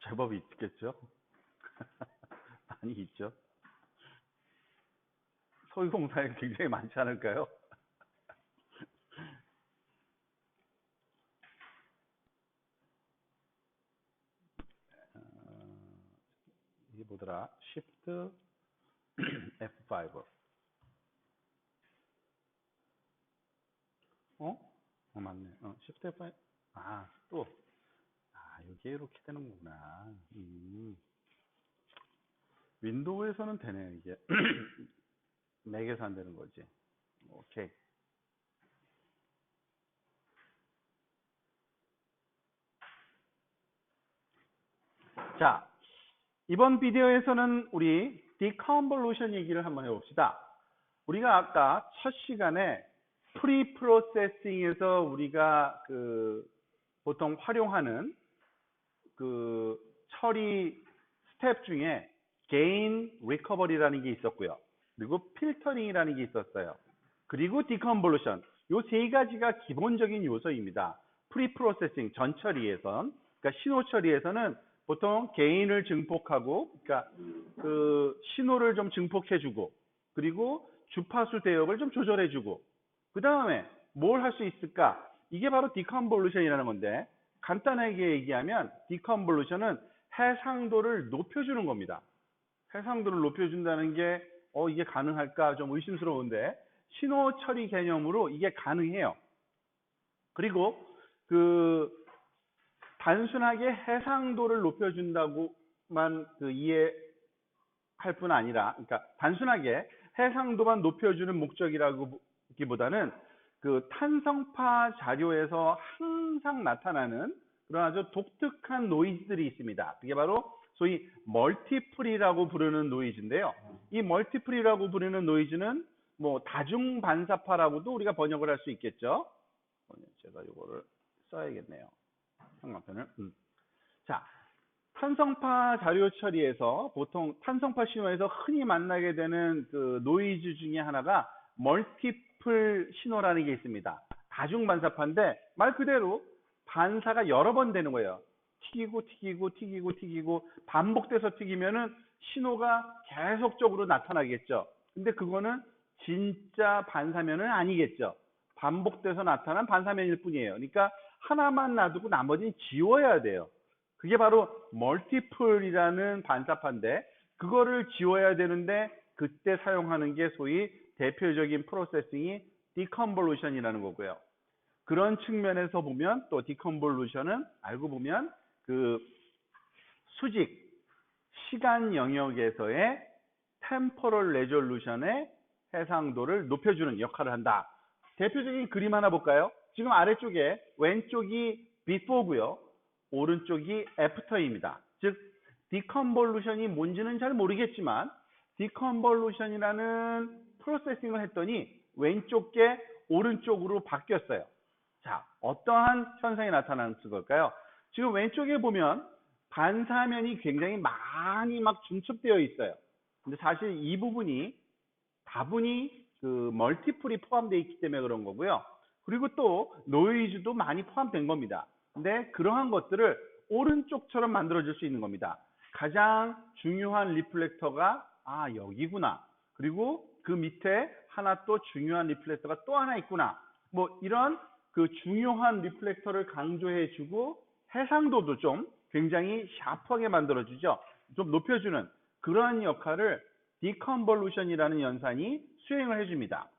제법 있겠죠? 많이 있죠. 소유공사에 굉장히 많지 않을까요? 이게 뭐더라? Shift F5. 맞네. Shift F5. 또. 여기에 이렇게 되는 거구나. 윈도우에서는 되네, 이게. 맥에서 안 되는 거지. 오케이. 자, 이번 비디오에서는 우리 디컨볼루션 얘기를 한번 해봅시다. 우리가 아까 첫 시간에 프리 프로세싱에서 우리가 보통 활용하는 처리 스텝 중에 게인 리커버리라는 게 있었고요. 그리고 필터링이라는 게 있었어요. 그리고 디컨볼루션. 요 세 가지가 기본적인 요소입니다. 프리 프로세싱 전 처리에선, 그러니까 신호 처리에서는 보통 게인을 증폭하고, 그러니까 신호를 좀 증폭해주고, 그리고 주파수 대역을 좀 조절해주고, 그 다음에 뭘 할 수 있을까? 이게 바로 디컨볼루션이라는 건데, 간단하게 얘기하면 디컨볼루션은 해상도를 높여주는 겁니다. 해상도를 높여준다는 게 이게 가능할까 좀 의심스러운데 신호 처리 개념으로 이게 가능해요. 그리고 단순하게 해상도를 높여준다고만 이해할 뿐 아니라, 그러니까 단순하게 해상도만 높여주는 목적이라기보다는 탄성파 자료에서 항상 나타나는 그런 아주 독특한 노이즈들이 있습니다. 그게 바로 소위 멀티플이라고 부르는 노이즈인데요. 이 멀티플이라고 부르는 노이즈는 뭐 다중 반사파라고도 우리가 번역을 할 수 있겠죠. 제가 이거를 써야겠네요. 상관편을. 자, 탄성파 자료 처리에서 보통 탄성파 신호에서 흔히 만나게 되는 노이즈 중에 하나가 멀티플 신호라는 게 있습니다. 다중 반사파인데 말 그대로 반사가 여러 번 되는 거예요. 튀기고 반복돼서 튀기면은 신호가 계속적으로 나타나겠죠. 근데 그거는 진짜 반사면은 아니겠죠. 반복돼서 나타난 반사면일 뿐이에요. 그러니까 하나만 놔두고 나머지는 지워야 돼요. 그게 바로 멀티플이라는 반사파인데 그거를 지워야 되는데 그때 사용하는 게 소위 대표적인 프로세싱이 디컨볼루션이라는 거고요. 그런 측면에서 보면 또 디컨볼루션은 알고 보면 수직 시간 영역에서의 템포럴 레졸루션의 해상도를 높여주는 역할을 한다. 대표적인 그림 하나 볼까요? 지금 아래쪽에 왼쪽이 before고요. 오른쪽이 after입니다. 즉 디컨볼루션이 뭔지는 잘 모르겠지만 디컨볼루션이라는 프로세싱을 했더니 왼쪽 게 오른쪽으로 바뀌었어요. 자, 어떠한 현상이 나타나는 걸까요? 지금 왼쪽에 보면 반사면이 굉장히 많이 막 중첩되어 있어요. 근데 사실 이 부분이 다분히 멀티플이 포함되어 있기 때문에 그런 거고요. 그리고 또 노이즈도 많이 포함된 겁니다. 근데 그러한 것들을 오른쪽처럼 만들어줄 수 있는 겁니다. 가장 중요한 리플렉터가 여기구나. 그리고 그 밑에 하나 또 중요한 리플렉터가 또 하나 있구나. 뭐 이런 중요한 리플렉터를 강조해주고 해상도도 좀 굉장히 샤프하게 만들어주죠. 좀 높여주는 그러한 역할을 디컨볼루션이라는 연산이 수행을 해줍니다.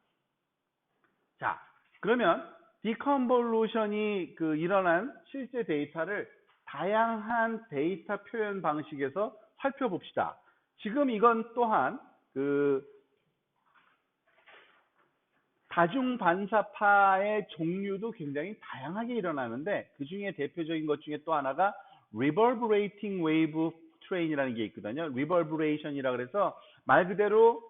자, 그러면 디컨볼루션이 일어난 실제 데이터를 다양한 데이터 표현 방식에서 살펴봅시다. 지금 이건 또한 다중 반사파의 종류도 굉장히 다양하게 일어나는데 그 중에 대표적인 것 중에 또 하나가 reverberating wave train이라는 게 있거든요. reverberation이라 그래서 말 그대로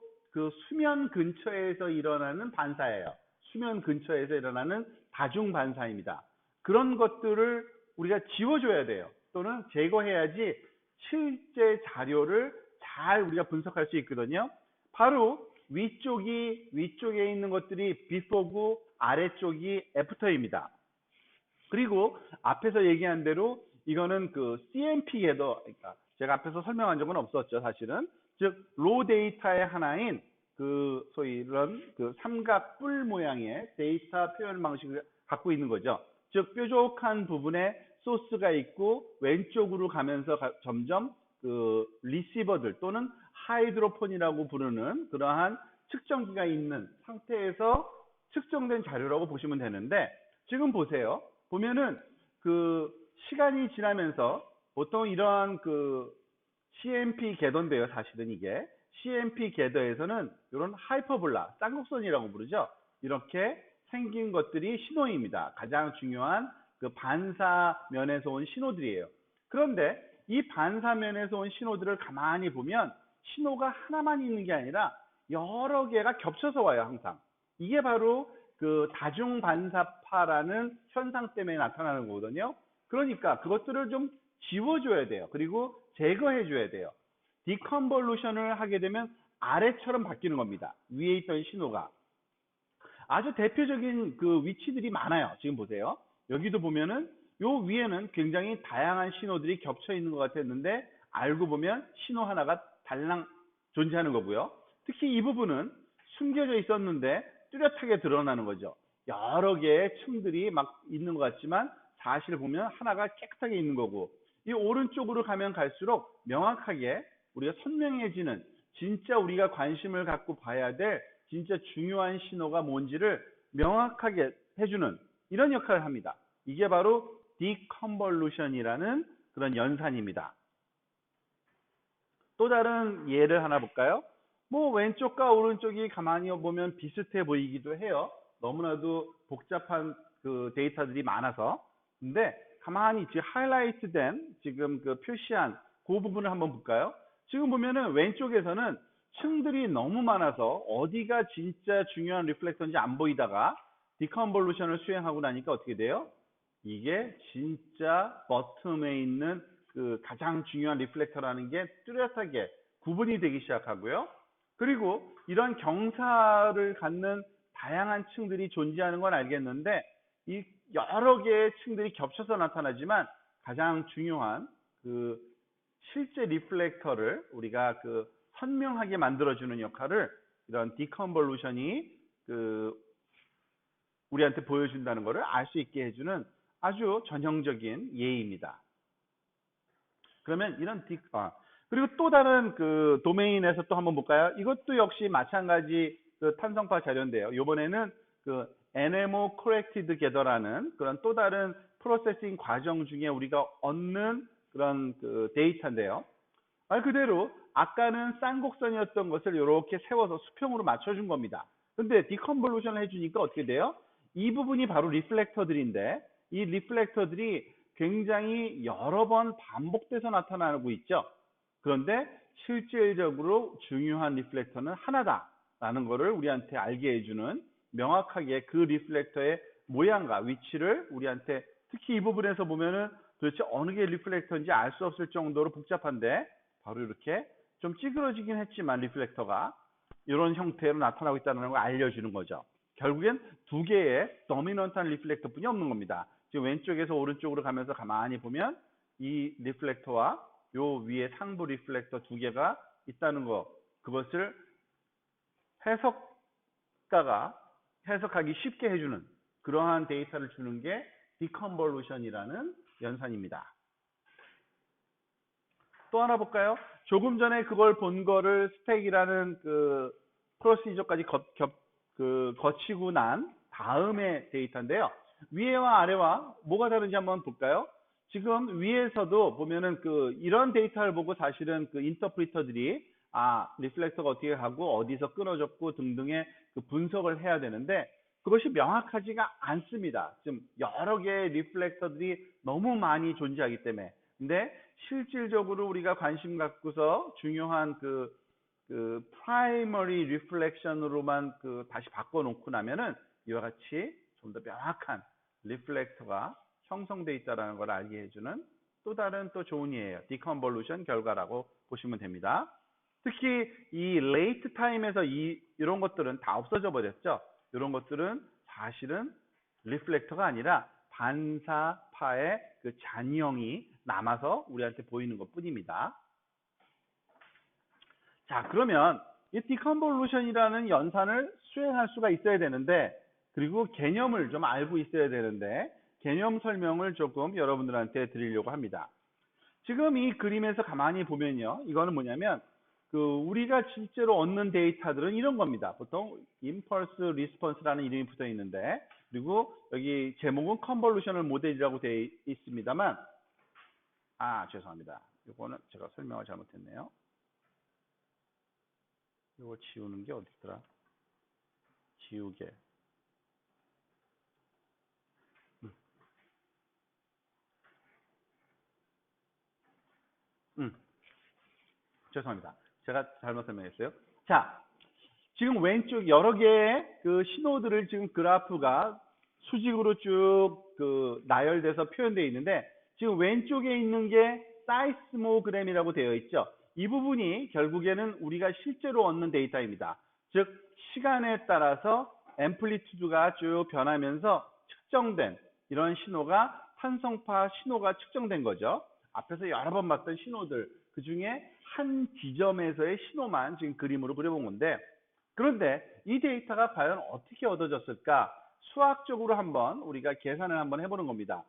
수면 근처에서 일어나는 반사예요. 수면 근처에서 일어나는 다중 반사입니다. 그런 것들을 우리가 지워줘야 돼요. 또는 제거해야지 실제 자료를 잘 우리가 분석할 수 있거든요. 바로 위쪽에 있는 것들이 before고 아래쪽이 after입니다. 그리고 앞에서 얘기한 대로 이거는 그 CMP 궤도, 그러니까 제가 앞에서 설명한 적은 없었죠, 사실은. 즉, 로 데이터의 하나인 그 소위 이런 그 삼각 뿔 모양의 데이터 표현 방식을 갖고 있는 거죠. 즉, 뾰족한 부분에 소스가 있고 왼쪽으로 가면서 점점 그 리시버들 또는 하이드로폰이라고 부르는 그러한 측정기가 있는 상태에서 측정된 자료라고 보시면 되는데, 지금 보세요. 보면은 그 시간이 지나면서 보통 이러한 그 CMP 궤도인데요. 사실은 이게 CMP 궤도에서는 이런 하이퍼볼라, 쌍곡선이라고 부르죠. 이렇게 생긴 것들이 신호입니다. 가장 중요한 그 반사면에서 온 신호들이에요. 그런데 이 반사면에서 온 신호들을 가만히 보면 신호가 하나만 있는 게 아니라 여러 개가 겹쳐서 와요, 항상. 이게 바로 그 다중반사파라는 현상 때문에 나타나는 거거든요. 그러니까 그것들을 좀 지워줘야 돼요. 그리고 제거해줘야 돼요. 디컨볼루션을 하게 되면 아래처럼 바뀌는 겁니다. 위에 있던 신호가. 아주 대표적인 그 위치들이 많아요. 지금 보세요. 여기도 보면은 요 위에는 굉장히 다양한 신호들이 겹쳐 있는 것 같았는데 알고 보면 신호 하나가 달랑 존재하는 거고요. 특히 이 부분은 숨겨져 있었는데 뚜렷하게 드러나는 거죠. 여러 개의 층들이 막 있는 것 같지만 사실 보면 하나가 깨끗하게 있는 거고, 이 오른쪽으로 가면 갈수록 명확하게 우리가 선명해지는, 진짜 우리가 관심을 갖고 봐야 될 진짜 중요한 신호가 뭔지를 명확하게 해주는 이런 역할을 합니다. 이게 바로 디컨볼루션이라는 그런 연산입니다. 또 다른 예를 하나 볼까요? 뭐 왼쪽과 오른쪽이 가만히 보면 비슷해 보이기도 해요. 너무나도 복잡한 그 데이터들이 많아서. 근데 가만히 지금 하이라이트 된 지금 그 표시한 그 부분을 한번 볼까요? 지금 보면은 왼쪽에서는 층들이 너무 많아서 어디가 진짜 중요한 리플렉터인지 안 보이다가 디컨볼루션을 수행하고 나니까 어떻게 돼요? 이게 진짜 버텀에 있는 그 가장 중요한 리플렉터라는 게 뚜렷하게 구분이 되기 시작하고요. 그리고 이런 경사를 갖는 다양한 층들이 존재하는 건 알겠는데, 이 여러 개의 층들이 겹쳐서 나타나지만 가장 중요한 그 실제 리플렉터를 우리가 그 선명하게 만들어주는 역할을 이런 디컨볼루션이 그 우리한테 보여준다는 것을 알 수 있게 해주는 아주 전형적인 예입니다. 그러면 이런 그리고 또 다른 그 도메인에서 또 한번 볼까요? 이것도 역시 마찬가지 그 탄성파 자료인데요. 이번에는 그 NMO Corrected Gather라는 그런 또 다른 프로세싱 과정 중에 우리가 얻는 그런 그 데이터인데요. 말 그대로 아까는 쌍곡선이었던 것을 이렇게 세워서 수평으로 맞춰준 겁니다. 근데 디컨볼루션을 해주니까 어떻게 돼요? 이 부분이 바로 리플렉터들인데, 이 리플렉터들이 굉장히 여러 번 반복돼서 나타나고 있죠. 그런데 실질적으로 중요한 리플렉터는 하나다라는 것을 우리한테 알게 해주는, 명확하게 그 리플렉터의 모양과 위치를 우리한테, 특히 이 부분에서 보면은 도대체 어느 게 리플렉터인지 알 수 없을 정도로 복잡한데, 바로 이렇게 좀 찌그러지긴 했지만 리플렉터가 이런 형태로 나타나고 있다는 걸 알려주는 거죠. 결국엔 두 개의 도미넌트한 리플렉터뿐이 없는 겁니다. 지금 왼쪽에서 오른쪽으로 가면서 가만히 보면 이 리플렉터와 요 위에 상부 리플렉터 두 개가 있다는 거, 그것을 해석가가 해석하기 쉽게 해주는 그러한 데이터를 주는 게 디컨볼루션이라는 연산입니다. 또 하나 볼까요? 조금 전에 그걸 본 거를 스택이라는 그 프로시저까지 거치고 난 다음의 데이터인데요. 위에와 아래와 뭐가 다른지 한번 볼까요? 지금 위에서도 보면은 그 이런 데이터를 보고 사실은 그 인터프리터들이 리플렉터가 어떻게 하고 어디서 끊어졌고 등등의 그 분석을 해야 되는데, 그것이 명확하지가 않습니다. 지금 여러 개의 리플렉터들이 너무 많이 존재하기 때문에. 근데 실질적으로 우리가 관심 갖고서 중요한 그 프라이머리 리플렉션으로만 그 다시 바꿔놓고 나면은 이와 같이 좀 더 명확한 리플렉터가 형성돼 있다는 걸 알게 해주는 또 다른 또 좋은 예예요. 디컨볼루션 결과라고 보시면 됩니다. 특히 이 레이트 타임에서 이런 것들은 다 없어져 버렸죠. 이런 것들은 사실은 리플렉터가 아니라 반사 탄성파의 그 잔형이 남아서 우리한테 보이는 것 뿐입니다. 자, 그러면 이 디컨볼루션이라는 연산을 수행할 수가 있어야 되는데, 그리고 개념을 좀 알고 있어야 되는데, 개념 설명을 조금 여러분들한테 드리려고 합니다. 지금 이 그림에서 가만히 보면요, 이거는 뭐냐면 우리가 실제로 얻는 데이터들은 이런 겁니다. 보통 임펄스 리스폰스라는 이름이 붙어 있는데, 그리고 여기 제목은 컨볼루셔널 모델이라고 되어 있습니다만, 죄송합니다. 이거는 제가 설명을 잘못했네요. 이거 지우는 게 어디 있더라? 지우개. 죄송합니다. 제가 잘못 설명했어요. 자, 지금 왼쪽 여러 개의 그 신호들을 지금 그래프가 수직으로 쭉 나열돼서 표현되어 있는데, 지금 왼쪽에 있는 게 사이스모그램이라고 되어 있죠. 이 부분이 결국에는 우리가 실제로 얻는 데이터입니다. 즉 시간에 따라서 앰플리튜드가 쭉 변하면서 측정된 이런 신호가 탄성파 신호가 측정된 거죠. 앞에서 여러 번 봤던 신호들, 그 중에 한 지점에서의 신호만 지금 그림으로 그려본 건데, 그런데 이 데이터가 과연 어떻게 얻어졌을까? 수학적으로 한번 우리가 계산을 한번 해보는 겁니다.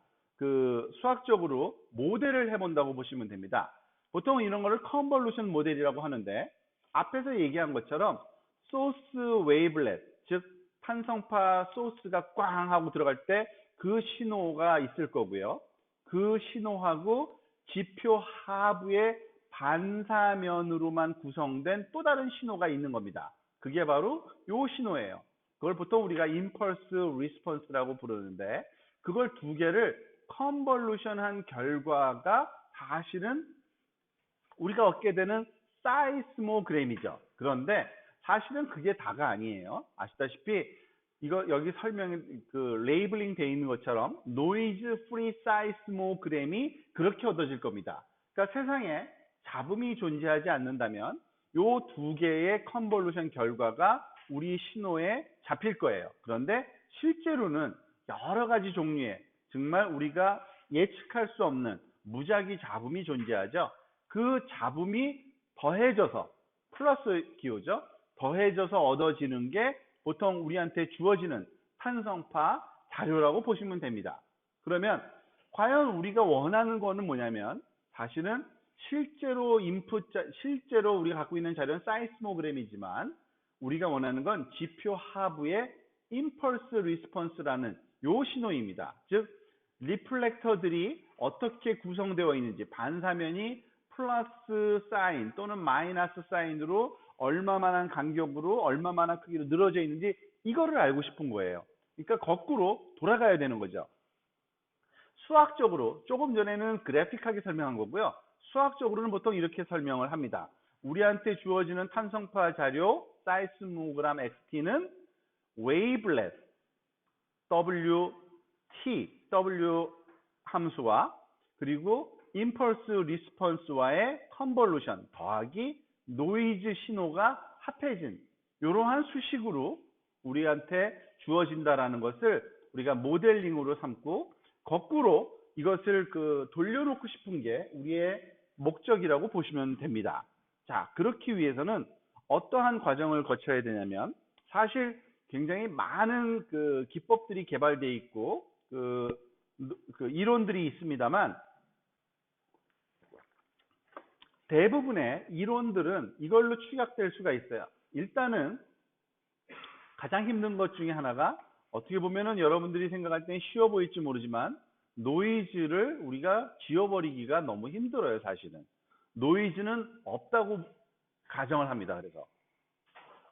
수학적으로 모델을 해본다고 보시면 됩니다. 보통 이런 거를 컨볼루션 모델이라고 하는데, 앞에서 얘기한 것처럼 소스 웨이블렛, 즉 탄성파 소스가 꽝 하고 들어갈 때 그 신호가 있을 거고요. 그 신호하고 지표 하부의 반사면으로만 구성된 또 다른 신호가 있는 겁니다. 그게 바로 요 신호예요. 그걸 보통 우리가 임펄스 리스폰스라고 부르는데, 그걸 두 개를 컨볼루션한 결과가 사실은 우리가 얻게 되는 사이스모그램이죠. 그런데 사실은 그게 다가 아니에요. 아시다시피 이거 여기 레이블링 돼 있는 것처럼 노이즈 프리 사이스모그램이 그렇게 얻어질 겁니다. 그러니까 세상에 잡음이 존재하지 않는다면 요 두 개의 컨볼루션 결과가 우리 신호에 잡힐 거예요. 그런데 실제로는 여러 가지 종류의 정말 우리가 예측할 수 없는 무작위 잡음이 존재하죠. 그 잡음이 더해져서, 플러스 기호죠. 더해져서 얻어지는 게 보통 우리한테 주어지는 탄성파 자료라고 보시면 됩니다. 그러면 과연 우리가 원하는 거는 뭐냐면, 사실은 실제로 실제로 우리가 갖고 있는 자료는 사이스모그램이지만, 우리가 원하는 건 지표 하부의 임펄스 리스폰스라는 요 신호입니다. 즉 리플렉터들이 어떻게 구성되어 있는지, 반사면이 플러스 사인 또는 마이너스 사인으로 얼마만한 간격으로 얼마만한 크기로 늘어져 있는지, 이거를 알고 싶은 거예요. 그러니까 거꾸로 돌아가야 되는 거죠. 수학적으로 조금 전에는 그래픽하게 설명한 거고요. 수학적으로는 보통 이렇게 설명을 합니다. 우리한테 주어지는 탄성파 자료 사이스모그램 XT는 웨이블렛 W 함수와 그리고 임펄스 리스폰스와의 컨볼루션 더하기 노이즈 신호가 합해진 이러한 수식으로 우리한테 주어진다라는 것을 우리가 모델링으로 삼고, 거꾸로 이것을 돌려놓고 싶은 게 우리의 목적이라고 보시면 됩니다. 자, 그렇기 위해서는 어떠한 과정을 거쳐야 되냐면, 사실 굉장히 많은 기법들이 개발되어 있고 이론들이 있습니다만, 대부분의 이론들은 이걸로 추격될 수가 있어요. 일단은 가장 힘든 것 중에 하나가, 어떻게 보면은 여러분들이 생각할 때는 쉬워 보일지 모르지만, 노이즈를 우리가 지워버리기가 너무 힘들어요. 사실은 노이즈는 없다고 가정을 합니다. 그래서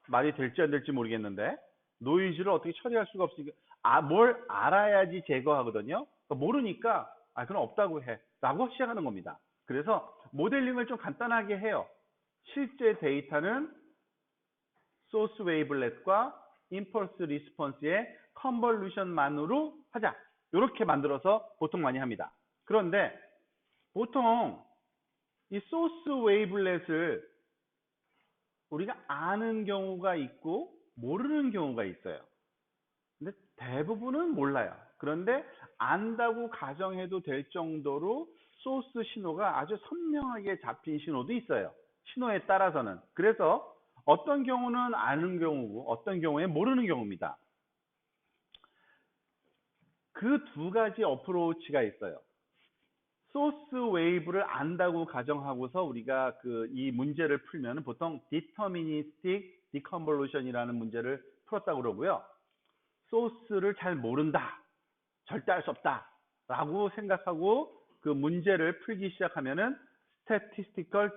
말이 될지 안 될지 모르겠는데, 노이즈를 어떻게 처리할 수가 없으니까 뭘 알아야지 제거하거든요. 그러니까 모르니까 그럼 없다고 해 라고 시작하는 겁니다. 그래서 모델링을 좀 간단하게 해요. 실제 데이터는 소스 웨이블렛과 임펄스 리스폰스의 컨볼루션만으로 하자, 이렇게 만들어서 보통 많이 합니다. 그런데 보통 이 소스 웨이블렛을 우리가 아는 경우가 있고 모르는 경우가 있어요. 근데 대부분은 몰라요. 그런데 안다고 가정해도 될 정도로 소스 신호가 아주 선명하게 잡힌 신호도 있어요. 신호에 따라서는. 그래서 어떤 경우는 아는 경우고 어떤 경우에 모르는 경우입니다. 그 두 가지 어프로치가 있어요. 소스 웨이브를 안다고 가정하고서 우리가 이 문제를 풀면 보통 디터미니스틱 디컨볼루션이라는 문제를 풀었다고 그러고요. 소스를 잘 모른다. 절대 할 수 없다. 라고 생각하고 그 문제를 풀기 시작하면은 statistical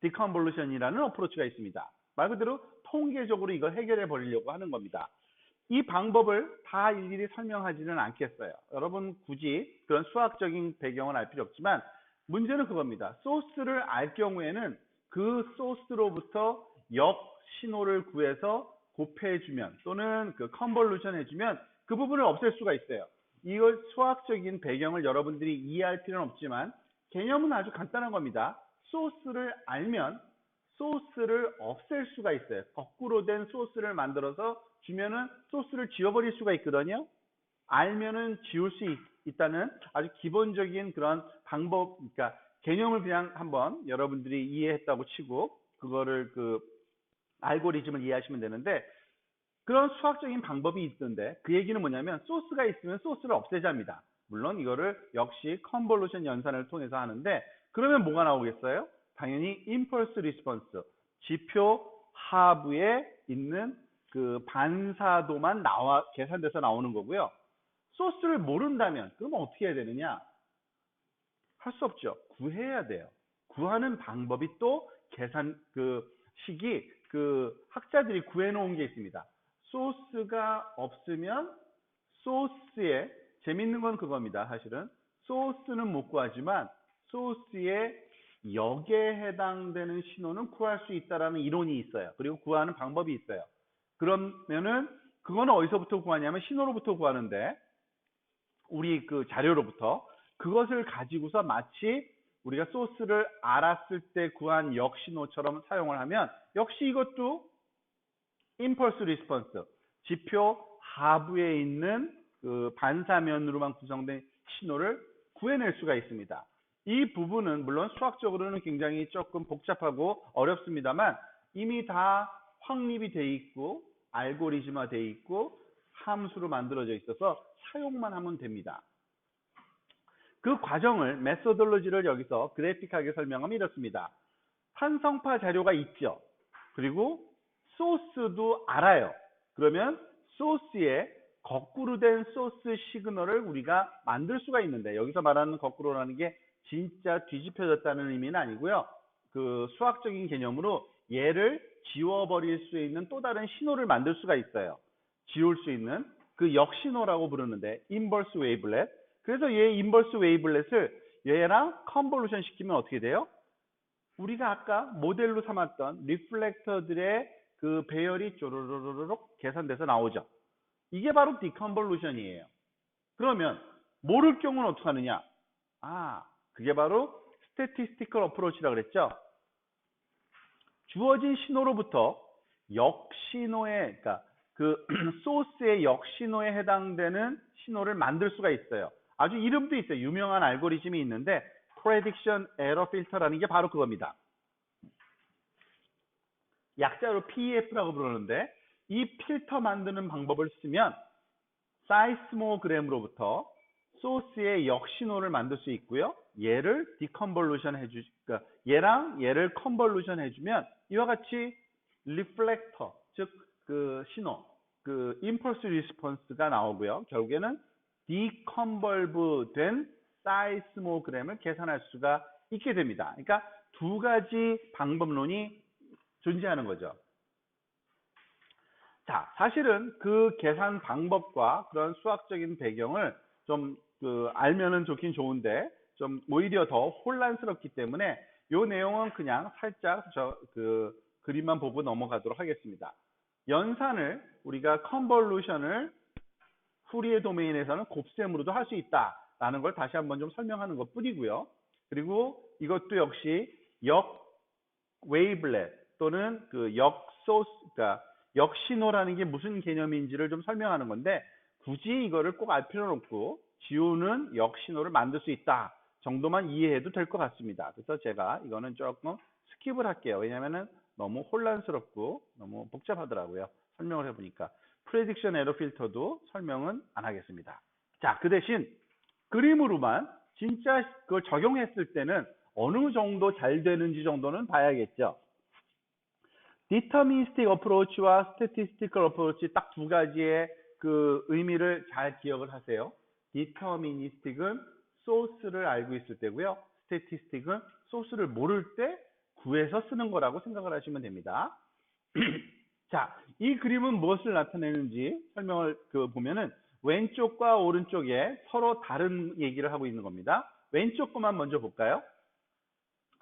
decconvolution이라는 어프로치가 있습니다. 말 그대로 통계적으로 이걸 해결해 버리려고 하는 겁니다. 이 방법을 다 일일이 설명하지는 않겠어요. 여러분 굳이 그런 수학적인 배경은 알 필요 없지만 문제는 그겁니다. 소스를 알 경우에는 그 소스로부터 역 신호를 구해서 곱해주면 또는 그 컨볼루션 해주면 그 부분을 없앨 수가 있어요. 이걸 수학적인 배경을 여러분들이 이해할 필요는 없지만 개념은 아주 간단한 겁니다. 소스를 알면 소스를 없앨 수가 있어요. 거꾸로 된 소스를 만들어서 주면은 소스를 지워버릴 수가 있거든요. 알면은 지울 수 있다는 아주 기본적인 그런 방법, 그러니까 개념을 그냥 한번 여러분들이 이해했다고 치고 그거를 알고리즘을 이해하시면 되는데 그런 수학적인 방법이 있던데 그 얘기는 뭐냐면 소스가 있으면 소스를 없애자입니다. 물론 이거를 역시 컨볼루션 연산을 통해서 하는데 그러면 뭐가 나오겠어요? 당연히 임펄스 리스폰스, 지표 하부에 있는 그 반사도만 계산돼서 나오는 거고요. 소스를 모른다면 그럼 어떻게 해야 되느냐? 할 수 없죠. 구해야 돼요. 구하는 방법이 또 계산 식이 학자들이 구해놓은 게 있습니다. 소스가 없으면 소스에 재밌는 건 그겁니다. 사실은 소스는 못 구하지만 소스의 역에 해당되는 신호는 구할 수 있다라는 이론이 있어요. 그리고 구하는 방법이 있어요. 그러면은 그거는 어디서부터 구하냐면 신호로부터 구하는데 우리 그 자료로부터 그것을 가지고서 마치 우리가 소스를 알았을 때 구한 역신호처럼 사용을 하면 역시 이것도 임펄스 리스폰스, 지표 하부에 있는 그 반사면으로만 구성된 신호를 구해낼 수가 있습니다. 이 부분은 물론 수학적으로는 굉장히 조금 복잡하고 어렵습니다만 이미 다 확립이 돼 있고 알고리즘화 돼 있고 함수로 만들어져 있어서 사용만 하면 됩니다. 그 과정을 메소돌로지를 여기서 그래픽하게 설명하면 이렇습니다. 산성파 자료가 있죠. 그리고 소스도 알아요. 그러면 소스에 거꾸로 된 소스 시그널을 우리가 만들 수가 있는데 여기서 말하는 거꾸로라는 게 진짜 뒤집혀졌다는 의미는 아니고요. 그 수학적인 개념으로 얘를 지워버릴 수 있는 또 다른 신호를 만들 수가 있어요. 지울 수 있는 그 역신호라고 부르는데 인버스 웨이블렛. 그래서 얘 인버스 웨이블렛을 얘랑 컨볼루션 시키면 어떻게 돼요? 우리가 아까 모델로 삼았던 리플렉터들의 그 배열이 쪼르르르륵 계산돼서 나오죠. 이게 바로 디컨볼루션이에요. 그러면 모를 경우는 어떻게 하느냐? 그게 바로 스태티스티컬 어프로치라고 그랬죠. 주어진 신호로부터 역신호에 그러니까 그 소스의 역신호에 해당되는 신호를 만들 수가 있어요. 아주 이름도 있어요. 유명한 알고리즘이 있는데 Prediction Error Filter라는 게 바로 그겁니다. 약자로 PEF라고 부르는데 이 필터 만드는 방법을 쓰면 사이스모그램으로부터 소스의 역신호를 만들 수 있고요. 얘를 디컨볼루션 그러니까 얘랑 얘를 컨볼루션 해주면 이와 같이 리플렉터, 즉 그 신호, 그 임펄스 리스폰스가 나오고요. 결국에는 디컨볼브된 사이스모그램을 계산할 수가 있게 됩니다. 그러니까 두 가지 방법론이 존재하는 거죠. 자, 사실은 그 계산 방법과 그런 수학적인 배경을 좀 알면은 좋긴 좋은데 좀 오히려 더 혼란스럽기 때문에 이 내용은 그냥 살짝 그림만 보고 넘어가도록 하겠습니다. 연산을 우리가 컨볼루션을 후리에 도메인에서는 곱셈으로도 할 수 있다라는 걸 다시 한번 좀 설명하는 것 뿐이고요. 그리고 이것도 역시 역 웨이블렛 또는 그 역 소스, 그러니까 역신호라는 게 무슨 개념인지를 좀 설명하는 건데 굳이 이거를 꼭 알 필요는 없고 지우는 역신호를 만들 수 있다 정도만 이해해도 될 것 같습니다. 그래서 제가 이거는 조금 스킵을 할게요. 왜냐면은 너무 혼란스럽고 너무 복잡하더라고요. 설명을 해보니까. 프레딕션 에러 필터도 설명은 안 하겠습니다. 자, 그 대신 그림으로만 진짜 그걸 적용했을 때는 어느 정도 잘 되는지 정도는 봐야겠죠. 디터미니스틱 어프로치와 스태티스티컬 어프로치 딱 두 가지의 그 의미를 잘 기억을 하세요. 디터미니스틱은 소스를 알고 있을 때고요. 스태티스틱은 소스를 모를 때 구해서 쓰는 거라고 생각을 하시면 됩니다. 자, 이 그림은 무엇을 나타내는지 설명을 보면은 왼쪽과 오른쪽에 서로 다른 얘기를 하고 있는 겁니다. 왼쪽 거만 먼저 볼까요?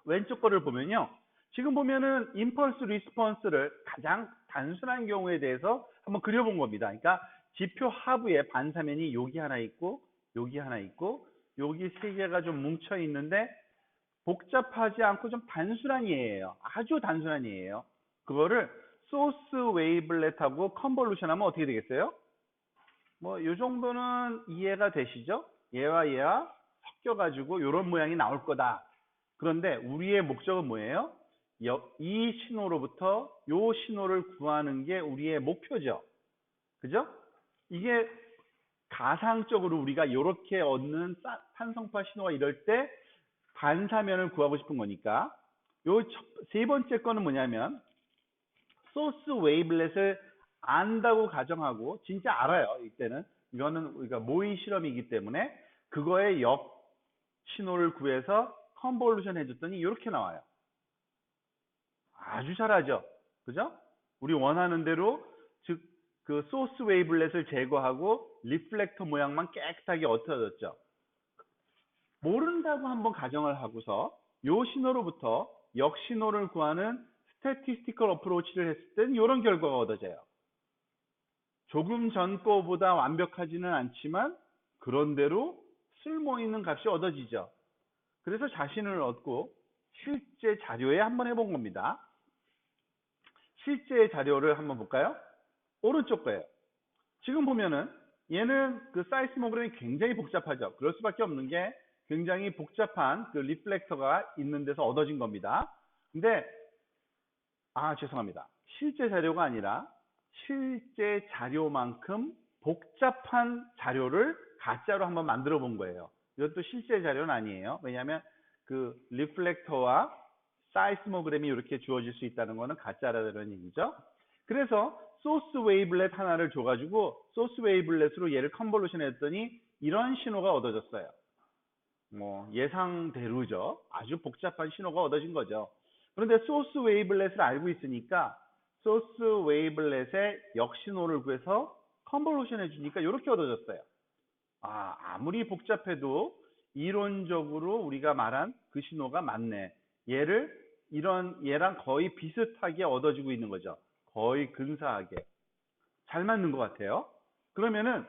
왼쪽 거를 보면요. 지금 보면은 임펄스 리스폰스를 가장 단순한 경우에 대해서 한번 그려본 겁니다. 그러니까 지표 하부에 반사면이 여기 하나 있고 여기 하나 있고 여기 세 개가 좀 뭉쳐 있는데 복잡하지 않고 좀 단순한 예예요. 아주 단순한 예예요. 그거를 소스 웨이블렛하고 컨볼루션 하면 어떻게 되겠어요? 뭐 이 정도는 이해가 되시죠? 얘와 얘와 섞여가지고 이런 모양이 나올 거다. 그런데 우리의 목적은 뭐예요? 이 신호로부터 이 신호를 구하는 게 우리의 목표죠. 그죠? 이게 가상적으로 우리가 이렇게 얻는 탄성파 신호가 이럴 때 반사면을 구하고 싶은 거니까 요 세 번째 거는 뭐냐면 소스 웨이블렛을 안다고 가정하고 진짜 알아요. 이때는 이거는 우리가 모의 실험이기 때문에 그거의 역 신호를 구해서 컨볼루션 해줬더니 이렇게 나와요. 아주 잘하죠. 그죠? 우리 원하는 대로 즉 그 소스 웨이블렛을 제거하고 리플렉터 모양만 깨끗하게 얻어졌죠. 모른다고 한번 가정을 하고서 요 신호로부터 역신호를 구하는 스태티스티컬 어프로치를 했을 때는 이런 결과가 얻어져요. 조금 전 거보다 완벽하지는 않지만 그런대로 쓸모있는 값이 얻어지죠. 그래서 자신을 얻고 실제 자료에 한번 해본 겁니다. 실제 자료를 한번 볼까요? 오른쪽 거예요. 지금 보면은 얘는 그 사이스모그램이 굉장히 복잡하죠. 그럴 수밖에 없는 게 굉장히 복잡한 그 리플렉터가 있는 데서 얻어진 겁니다. 근데 죄송합니다. 실제 자료가 아니라 실제 자료만큼 복잡한 자료를 가짜로 한번 만들어 본 거예요. 이것도 실제 자료는 아니에요. 왜냐하면 그 리플렉터와 사이스모그램이 이렇게 주어질 수 있다는 거는 가짜라는 얘기죠. 그래서 소스 웨이블렛 하나를 줘가지고 소스 웨이블렛으로 얘를 컨볼루션 했더니 이런 신호가 얻어졌어요. 뭐 예상대로죠. 아주 복잡한 신호가 얻어진 거죠. 그런데 소스 웨이블렛을 알고 있으니까 소스 웨이블렛의 역신호를 구해서 컨볼루션 해주니까 이렇게 얻어졌어요. 아무리 복잡해도 이론적으로 우리가 말한 그 신호가 맞네. 얘랑 거의 비슷하게 얻어지고 있는 거죠. 거의 근사하게. 잘 맞는 것 같아요. 그러면은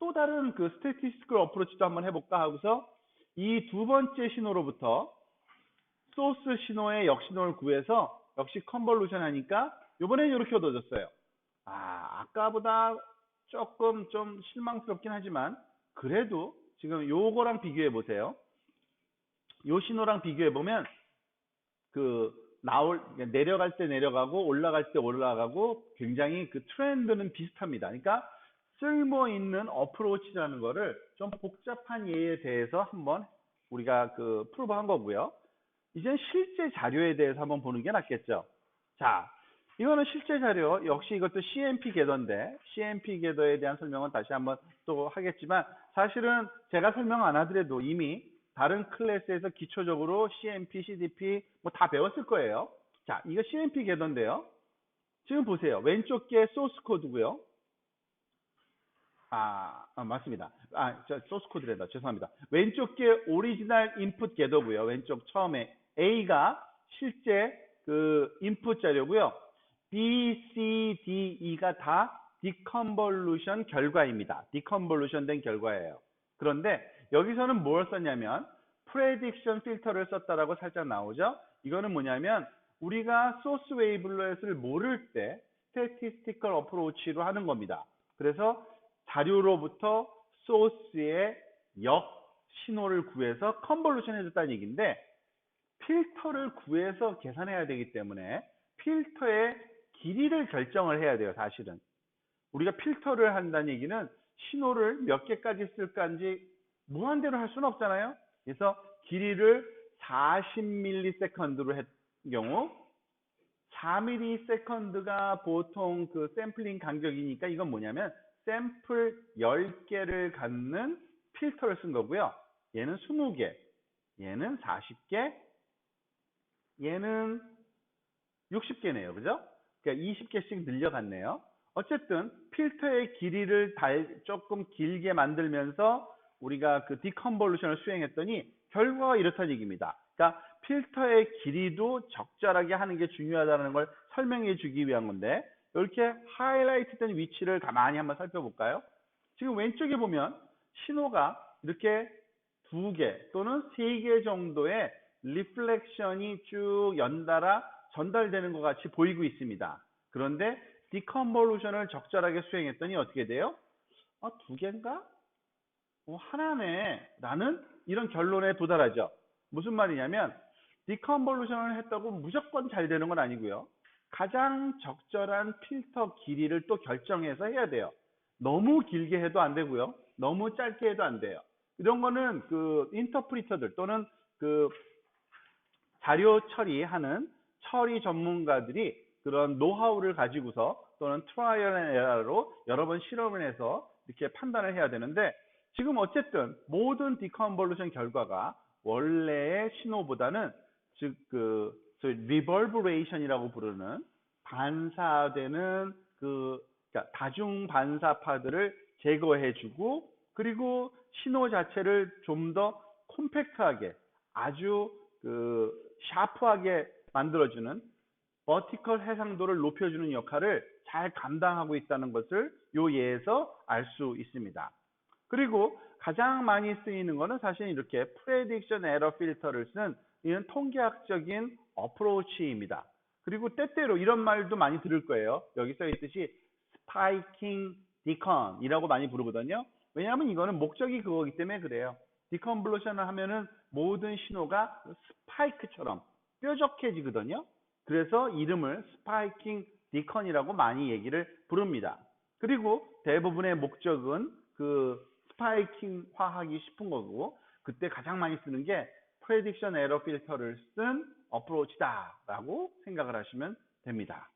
또 다른 그 스태티스티컬 어프로치도 한번 해볼까 하고서 이 두 번째 신호로부터 소스 신호의 역신호를 구해서 역시 컨볼루션 하니까 이번에는 이렇게 얻어졌어요. 아까보다 조금 좀 실망스럽긴 하지만 그래도 지금 요거랑 비교해 보세요. 요 신호랑 비교해 보면 내려갈 때 내려가고 올라갈 때 올라가고 굉장히 그 트렌드는 비슷합니다. 그러니까 쓸모 있는 어프로치라는 거를 좀 복잡한 예에 대해서 한번 우리가 프로브한 거고요. 이젠 실제 자료에 대해서 한번 보는 게 낫겠죠. 자, 이거는 실제 자료, 역시 이것도 CMP 궤도인데 CMP 궤도에 대한 설명은 다시 한번 또 하겠지만 사실은 제가 설명 안 하더라도 이미 다른 클래스에서 기초적으로 CMP, CDP 뭐 다 배웠을 거예요. 자, 이거 CMP 궤도인데요. 지금 보세요. 왼쪽 게 소스 코드고요. 맞습니다. 소스 코드래다. 죄송합니다. 왼쪽 게 오리지널 인풋 궤도고요. 왼쪽 처음에 A가 실제 그 인풋 자료고요. B, C, D, E가 다 디컨볼루션 결과입니다. 디컨볼루션 된 결과예요. 그런데 여기서는 뭘 썼냐면 프레딕션 필터를 썼다라고 살짝 나오죠. 이거는 뭐냐면 우리가 소스 웨이블렛을 모를 때 statistical approach로 하는 겁니다. 그래서 자료로부터 소스의 역 신호를 구해서 컨볼루션 해줬다는 얘기인데, 필터를 구해서 계산해야 되기 때문에 필터의 길이를 결정을 해야 돼요. 사실은 우리가 필터를 한다는 얘기는 신호를 몇 개까지 쓸까지 무한대로 할 수는 없잖아요. 그래서 길이를 40ms로 했 경우 4ms가 보통 그 샘플링 간격이니까 이건 뭐냐면 샘플 10개를 갖는 필터를 쓴 거고요. 얘는 20개, 얘는 40개, 얘는 60개네요. 그죠? 그러니까 20개씩 늘려갔네요. 어쨌든 필터의 길이를 조금 길게 만들면서 우리가 그 디컨볼루션을 수행했더니 결과가 이렇다는 얘기입니다. 그러니까 필터의 길이도 적절하게 하는 게 중요하다는 걸 설명해 주기 위한 건데, 이렇게 하이라이트 된 위치를 가만히 한번 살펴볼까요? 지금 왼쪽에 보면 신호가 이렇게 2개 또는 3개 정도의 리플렉션이 쭉 연달아 전달되는 것 같이 보이고 있습니다. 그런데 디컨볼루션을 적절하게 수행했더니 어떻게 돼요? 2개인가? 하나네 라는 이런 결론에 도달하죠. 무슨 말이냐면 디컨볼루션을 했다고 무조건 잘 되는 건 아니고요. 가장 적절한 필터 길이를 또 결정해서 해야 돼요. 너무 길게 해도 안 되고요. 너무 짧게 해도 안 돼요. 이런 거는 그 인터프리터들 또는 그 자료 처리하는 처리 전문가들이 그런 노하우를 가지고서 또는 트라이얼 앤 에러로 여러 번 실험을 해서 이렇게 판단을 해야 되는데, 지금 어쨌든 모든 디컨볼루션 결과가 원래의 신호보다는 즉 그 리버브레이션이라고 부르는 반사되는 그러니까 다중 반사파들을 제거해주고, 그리고 신호 자체를 좀 더 콤팩트하게 아주 그 샤프하게 만들어주는 버티컬 해상도를 높여주는 역할을 잘 감당하고 있다는 것을 요 예에서 알 수 있습니다. 그리고 가장 많이 쓰이는 거는 사실 이렇게 프레딕션 에러 필터를 쓴 이런 통계학적인 어프로치입니다. 그리고 때때로 이런 말도 많이 들을 거예요. 여기 써 있듯이 스파이킹 디컨이라고 많이 부르거든요. 왜냐하면 이거는 목적이 그거기 때문에 그래요. 디컨볼루션을 하면은 모든 신호가 스파이크처럼 뾰족해지거든요. 그래서 이름을 스파이킹 디컨이라고 많이 얘기를 부릅니다. 그리고 대부분의 목적은 그 스파이킹화하기 싶은 거고, 그때 가장 많이 쓰는 게 프레딕션 에러 필터를 쓴 어프로치다라고 생각을 하시면 됩니다.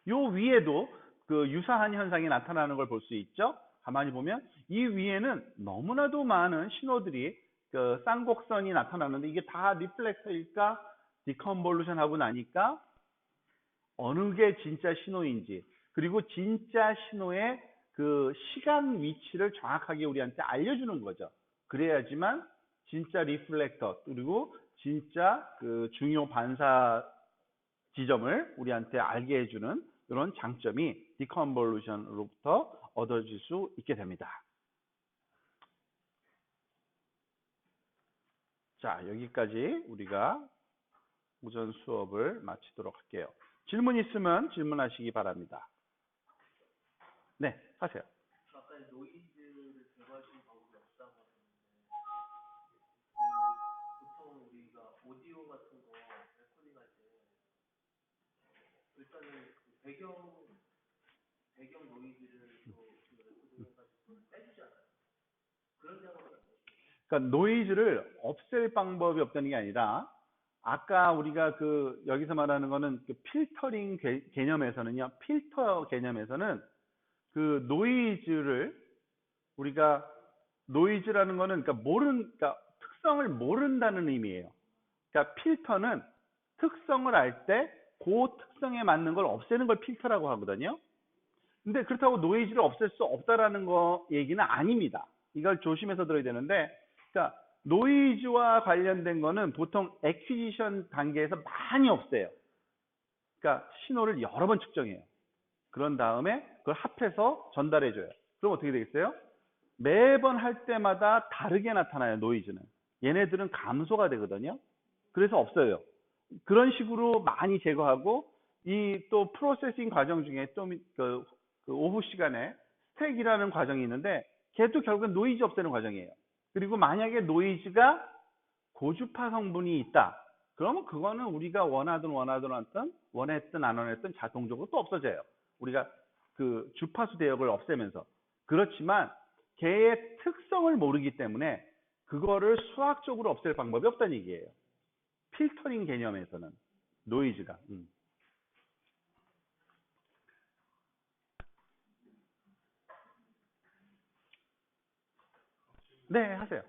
요 위에도 그 유사한 현상이 나타나는 걸 볼 수 있죠. 가만히 보면 이 위에는 너무나도 많은 신호들이 그 쌍곡선이 나타나는데, 이게 다 리플렉터일까 디컨볼루션 하고 나니까 어느 게 진짜 신호인지, 그리고 진짜 신호의 그 시간 위치를 정확하게 우리한테 알려주는 거죠. 그래야지만 진짜 리플렉터 그리고 진짜 그 중요 반사 지점을 우리한테 알게 해주는 이런 장점이 디컨볼루션으로부터 얻어질 수 있게 됩니다. 자, 여기까지 우리가 오전 수업을 마치도록 할게요. 질문 있으면 질문하시기 바랍니다. 네, 하세요. 아까 노이즈를 제거하시는 방법이 없다고 하셨는데, 보통 우리가 오디오 같은 거 레코딩할 때 일단은 그 배경 노이즈를 또 레코딩 해가지고 빼주잖아요. 그런 작업은 안 해요. 그러니까 노이즈를 없앨 방법이 없다는 게 아니라, 아까 우리가 그 여기서 말하는 거는 그 필터링 개념에서는요, 필터 개념에서는 그 노이즈를 우리가 노이즈라는 거는 그러니까 특성을 모른다는 의미예요. 그러니까 필터는 특성을 알 때 그 특성에 맞는 걸 없애는 걸 필터라고 하거든요. 근데 그렇다고 노이즈를 없앨 수 없다라는 거 얘기는 아닙니다. 이걸 조심해서 들어야 되는데, 그러니까 노이즈와 관련된 거는 보통 액퀴지션 단계에서 많이 없애요. 그러니까 신호를 여러 번 측정해요. 그런 다음에 그걸 합해서 전달해줘요. 그럼 어떻게 되겠어요? 매번 할 때마다 다르게 나타나요, 노이즈는. 얘네들은 감소가 되거든요. 그래서 없어요. 그런 식으로 많이 제거하고, 이 또 프로세싱 과정 중에 또 그 오후 시간에 스택이라는 과정이 있는데 걔도 결국은 노이즈 없애는 과정이에요. 그리고 만약에 노이즈가 고주파 성분이 있다. 그러면 그거는 우리가 원했든 안 원했든 자동적으로 또 없어져요. 우리가 그 주파수 대역을 없애면서. 그렇지만 걔의 특성을 모르기 때문에 그거를 수학적으로 없앨 방법이 없다는 얘기예요. 필터링 개념에서는 노이즈가. 네, 하세요.